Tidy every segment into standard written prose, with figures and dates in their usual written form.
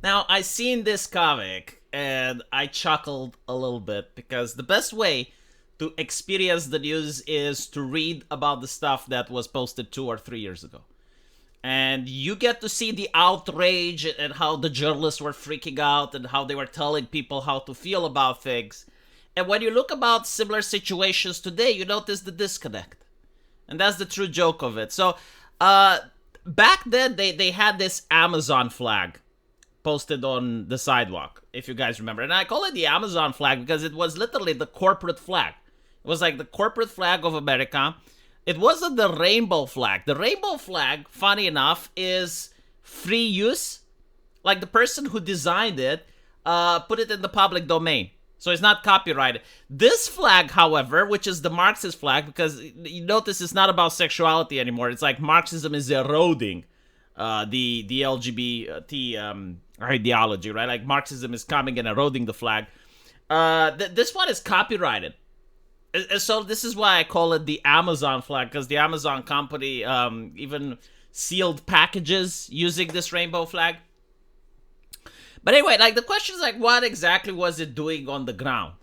Now, I seen this comic and I chuckled a little bit because the best way to experience the news is to read about the stuff that was posted 2 or 3 years ago. And you get to see the outrage and how the journalists were freaking out and how they were telling people how to feel about things. And when you look about similar situations today, you notice the disconnect. And that's the true joke of it. So, back then, they had this Amazon flag posted on the sidewalk, if you guys remember. And I call it the Amazon flag because it was literally the corporate flag. It was like the corporate flag of America. It wasn't the rainbow flag. The rainbow flag, funny enough, is free use. Like the person who designed it put it in the public domain. So it's not copyrighted. This flag, however, which is the Marxist flag, because you notice it's not about sexuality anymore. It's like Marxism is eroding the LGBT ideology, right? Like Marxism is coming and eroding the flag. This one is copyrighted. So this is why I call it the Amazon flag, because the Amazon company even sealed packages using this rainbow flag. But anyway, like the question is like, what exactly was it doing on the ground?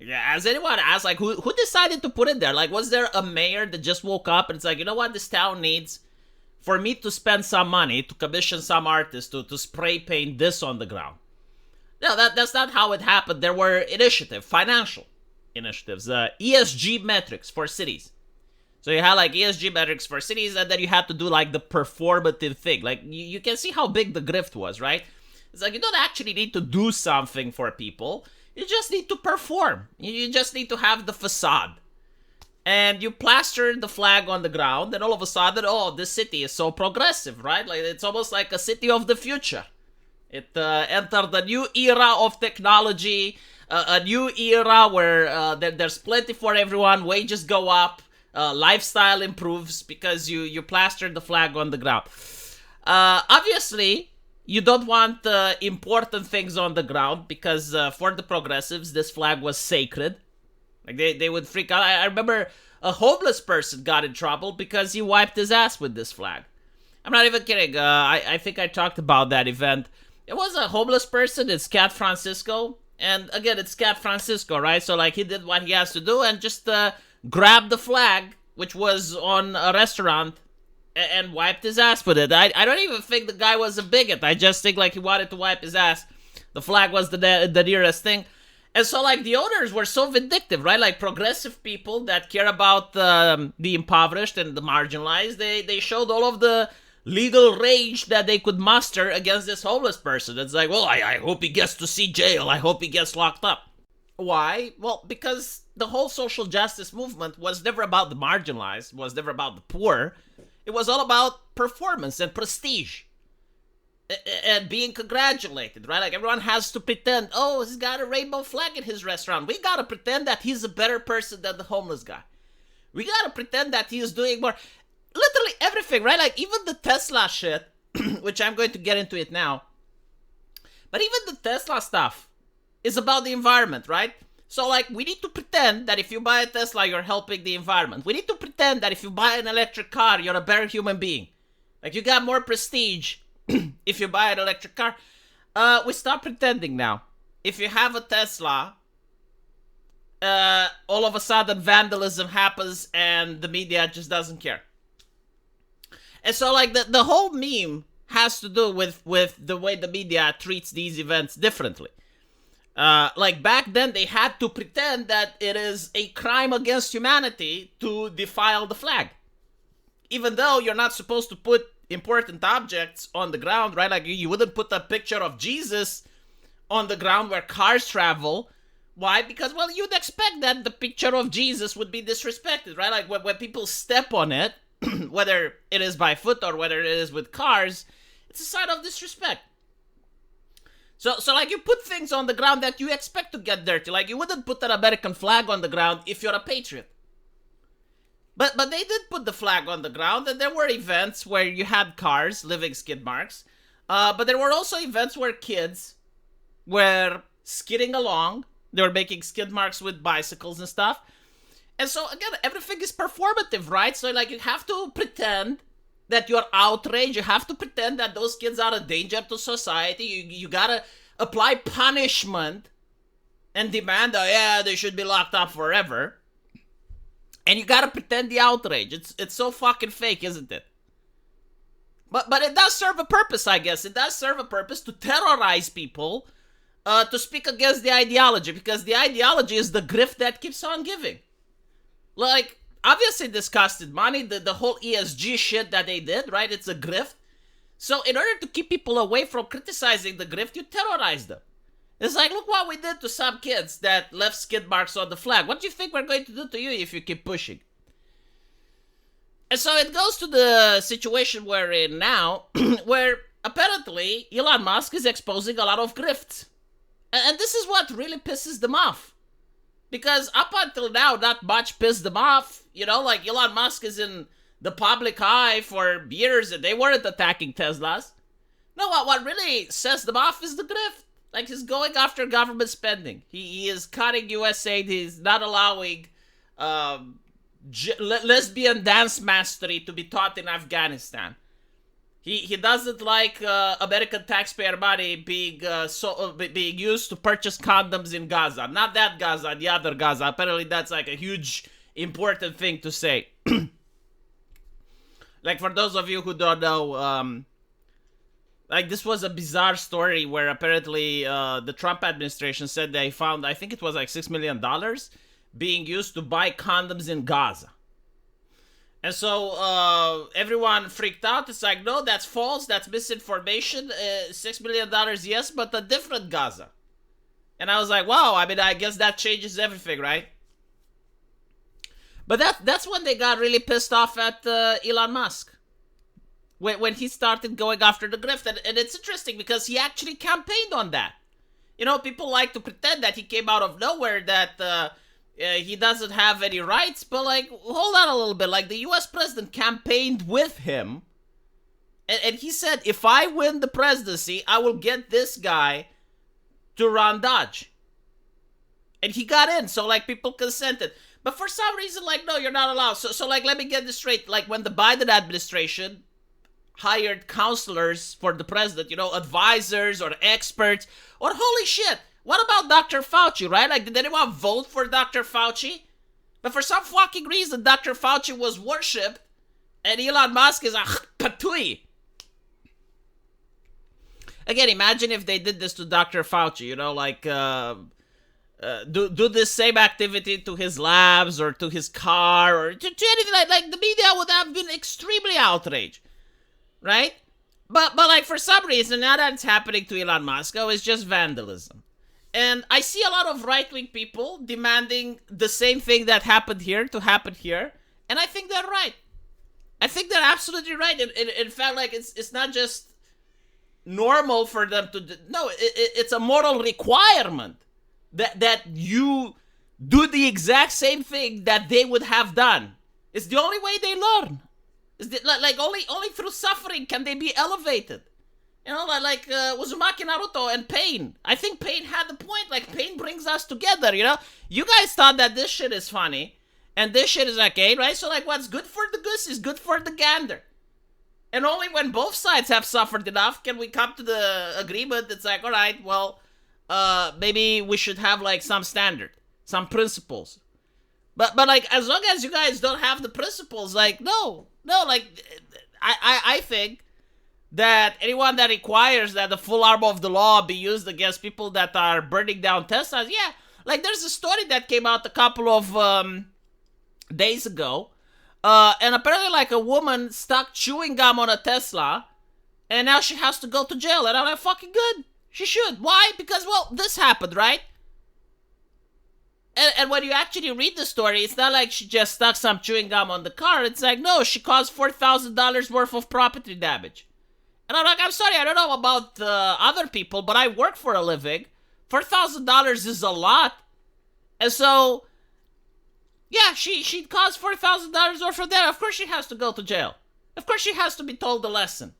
Yeah, has anyone asked like who decided to put it there? Like, was there a mayor that just woke up and it's like, you know what, this town needs for me to spend some money to commission some artist to spray paint this on the ground? No, that's not how it happened. There were financial initiatives, ESG metrics for cities. So you had like ESG metrics for cities, and then you had to do like the performative thing. Like you can see how big the grift was, right? It's like you don't actually need to do something for people. You just need to perform. You just need to have the facade. And you plaster the flag on the ground, and all of a sudden, oh, this city is so progressive, right? Like it's almost like a city of the future. It entered a new era of technology, a new era where there's plenty for everyone, wages go up, lifestyle improves because you plastered the flag on the ground. Obviously, you don't want important things on the ground because for the progressives, this flag was sacred. Like they would freak out. I remember a homeless person got in trouble because he wiped his ass with this flag. I'm not even kidding. I think I talked about that event. It was a homeless person. It's Cat Francisco. And again, it's Cat Francisco, right? So like he did what he has to do and just grabbed the flag, which was on a restaurant, and wiped his ass with it. I don't even think the guy was a bigot. I just think like he wanted to wipe his ass. The flag was the nearest thing. And so like the owners were so vindictive, right? Like progressive people that care about the impoverished and the marginalized, they showed all of the legal rage that they could muster against this homeless person. It's like, well, I hope he gets to see jail. I hope he gets locked up. Why? Well, because the whole social justice movement was never about the marginalized, was never about the poor. It was all about performance and prestige and being congratulated, right? Like everyone has to pretend, oh, he's got a rainbow flag in his restaurant. We gotta pretend that he's a better person than the homeless guy. We gotta pretend that he's doing more. Literally everything, right? Like even the Tesla shit, which I'm going to get into it now. But even the Tesla stuff is about the environment, right? So like we need to pretend that if you buy a Tesla, you're helping the environment. We need to pretend that if you buy an electric car, you're a better human being. Like you got more prestige if you buy an electric car. We stop pretending now. If you have a Tesla, all of a sudden vandalism happens and the media just doesn't care. And so like the whole meme has to do with the way the media treats these events differently. Like back then they had to pretend that it is a crime against humanity to defile the flag. Even though you're not supposed to put important objects on the ground, right? Like you wouldn't put a picture of Jesus on the ground where cars travel. Why? Because, well, you'd expect that the picture of Jesus would be disrespected, right? Like when people step on it, whether it is by foot or whether it is with cars, it's a sign of disrespect. So like you put things on the ground that you expect to get dirty. Like you wouldn't put an American flag on the ground if you're a patriot. But they did put the flag on the ground, and there were events where you had cars leaving skid marks. But there were also events where kids were skidding along. They were making skid marks with bicycles and stuff. And so, again, everything is performative, right? So, like, you have to pretend that you're outraged. You have to pretend that those kids are a danger to society. You gotta apply punishment and demand, oh yeah, they should be locked up forever. And you gotta pretend the outrage. It's so fucking fake, isn't it? But it does serve a purpose, I guess. It does serve a purpose to terrorize people, to speak against the ideology, because the ideology is the grift that keeps on giving. Like, obviously this costed money, the whole ESG shit that they did, right? It's a grift. So in order to keep people away from criticizing the grift, you terrorize them. It's like, look what we did to some kids that left skid marks on the flag. What do you think we're going to do to you if you keep pushing? And so it goes to the situation we're in now, where apparently Elon Musk is exposing a lot of grifts. And this is what really pisses them off. Because up until now, not much pissed them off. You know, like Elon Musk is in the public eye for years and they weren't attacking Teslas. No, what really sets them off is the grift. Like, he's going after government spending. He is cutting US aid. He's not allowing lesbian dance mastery to be taught in Afghanistan. He doesn't like American taxpayer money being used to purchase condoms in Gaza. Not that Gaza, the other Gaza. Apparently that's like a huge important thing to say. Like, for those of you who don't know, like, this was a bizarre story where apparently the Trump administration said they found, I think it was like $6 million being used to buy condoms in Gaza. And so everyone freaked out. It's like, no, that's false. That's misinformation. $6 million, yes, but a different Gaza. And I was like, wow, I mean, I guess that changes everything, right? But that's when they got really pissed off at Elon Musk. When he started going after the grift. And it's interesting because he actually campaigned on that. You know, people like to pretend that he came out of nowhere, that he doesn't have any rights. But, like, hold on a little bit. Like, the US president campaigned with him. And he said, if I win the presidency, I will get this guy to run Dodge. And he got in. So, like, people consented. But for some reason, like, no, you're not allowed. So like, let me get this straight. Like, when the Biden administration hired counselors for the president, you know, advisors or experts, or holy shit, what about Dr. Fauci, right? Like, did anyone vote for Dr. Fauci? But for some fucking reason, Dr. Fauci was worshipped, and Elon Musk is a patui. Again, imagine if they did this to Dr. Fauci, you know, like, do this same activity to his labs or to his car or to anything like the media would have been extremely outraged. Right? But like, for some reason, now that it's happening to Elon Musk, it's just vandalism. And I see a lot of right-wing people demanding the same thing that happened here to happen here. And I think they're right. I think they're absolutely right. In fact, like, it's not just normal for them to... No, it's a moral requirement that you do the exact same thing that they would have done. It's the only way they learn. Like, only through suffering can they be elevated. You know, like Uzumaki Naruto and Pain. I think Pain had the point. Like, Pain brings us together, you know? You guys thought that this shit is funny, and this shit is okay, right? So, like, what's good for the goose is good for the gander. And only when both sides have suffered enough can we come to the agreement. It's like, all right, well, maybe we should have, like, some standard, some principles. But like, as long as you guys don't have the principles, like, no, like, I think that anyone that requires that the full arm of the law be used against people that are burning down Teslas, yeah. Like, there's a story that came out a couple of days ago, and apparently, like, a woman stuck chewing gum on a Tesla, and now she has to go to jail, and I'm like, fucking good. She should. Why? Because, well, this happened, right? And when you actually read the story, it's not like she just stuck some chewing gum on the car. It's like, no, she caused $4,000 worth of property damage. And I'm like, I'm sorry, I don't know about other people, but I work for a living. $4,000 is a lot. And so, yeah, she caused $4,000 worth of damage. Of course she has to go to jail. Of course she has to be told a lesson.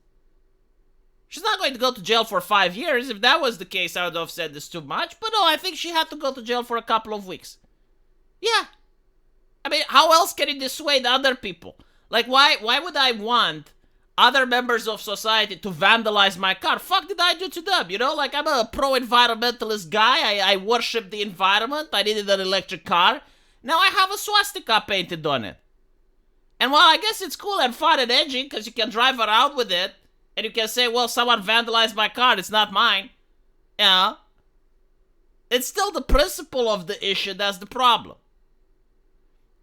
She's not going to go to jail for 5 years. If that was the case, I would have said this too much. But no, I think she had to go to jail for a couple of weeks. Yeah. I mean, how else can it dissuade other people? Like, why would I want other members of society to vandalize my car. Fuck did I do to them? You know, like I'm a pro-environmentalist guy. I worship the environment. I needed an electric car. Now I have a swastika painted on it. And while I guess it's cool and fun and edgy because you can drive around with it and you can say, well, someone vandalized my car. It's not mine. Yeah. It's still the principle of the issue that's the problem.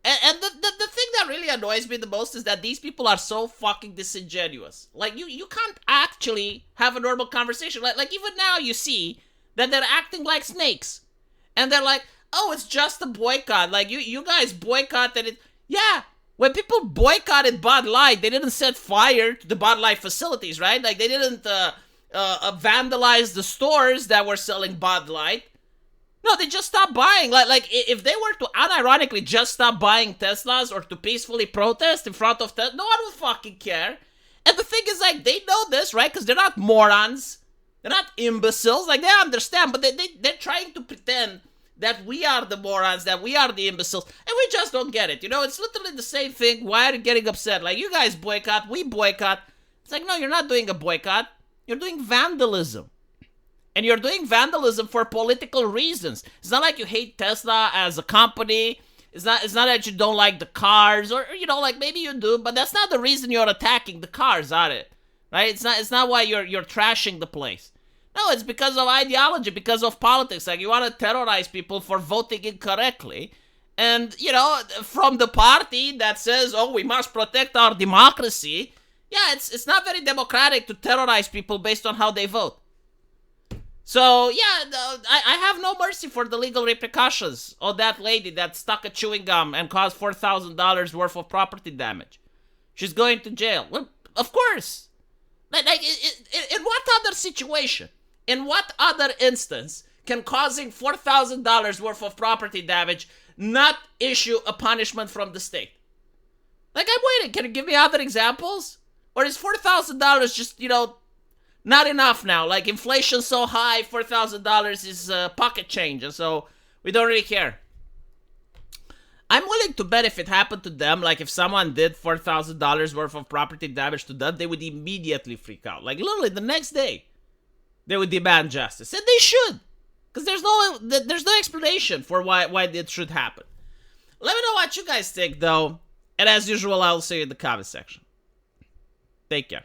And the thing that really annoys me the most is that these people are so fucking disingenuous. Like, you can't actually have a normal conversation. Like even now you see that they're acting like snakes. And they're like, oh, it's just a boycott. Like, you guys boycotted it. Yeah, when people boycotted Bud Light, they didn't set fire to the Bud Light facilities, right? Like, they didn't vandalize the stores that were selling Bud Light. No, they just stopped buying. Like if they were to unironically just stop buying Teslas or to peacefully protest in front of Tesla, no one would fucking care. And the thing is, like, they know this, right? Because they're not morons. They're not imbeciles. Like, they understand, but they're trying to pretend that we are the morons, that we are the imbeciles, and we just don't get it. You know, it's literally the same thing. Why are you getting upset? Like, you guys boycott, we boycott. It's like, no, you're not doing a boycott. You're doing vandalism. And you're doing vandalism for political reasons. It's not like you hate Tesla as a company. It's not that you don't like the cars, or, you know, like, maybe you do, but that's not the reason you're attacking the cars, are it? Right? It's not why you're trashing the place. No, it's because of ideology, because of politics. Like, you want to terrorize people for voting incorrectly. And, you know, from the party that says, oh, we must protect our democracy. Yeah, it's not very democratic to terrorize people based on how they vote. So, yeah, I have no mercy for the legal repercussions of that lady that stuck a chewing gum and caused $4,000 worth of property damage. She's going to jail. Well, of course. Like in what other situation, in what other instance can causing $4,000 worth of property damage not issue a punishment from the state? Like, I'm waiting. Can you give me other examples? Or is $4,000 just, you know, not enough now? Like, inflation's so high, $4,000 is pocket change, and so we don't really care. I'm willing to bet if it happened to them, like if someone did $4,000 worth of property damage to them, they would immediately freak out. Like, literally the next day, they would demand justice, and they should, because there's no explanation for why it should happen. Let me know what you guys think, though, and as usual, I'll see you in the comment section. Take care.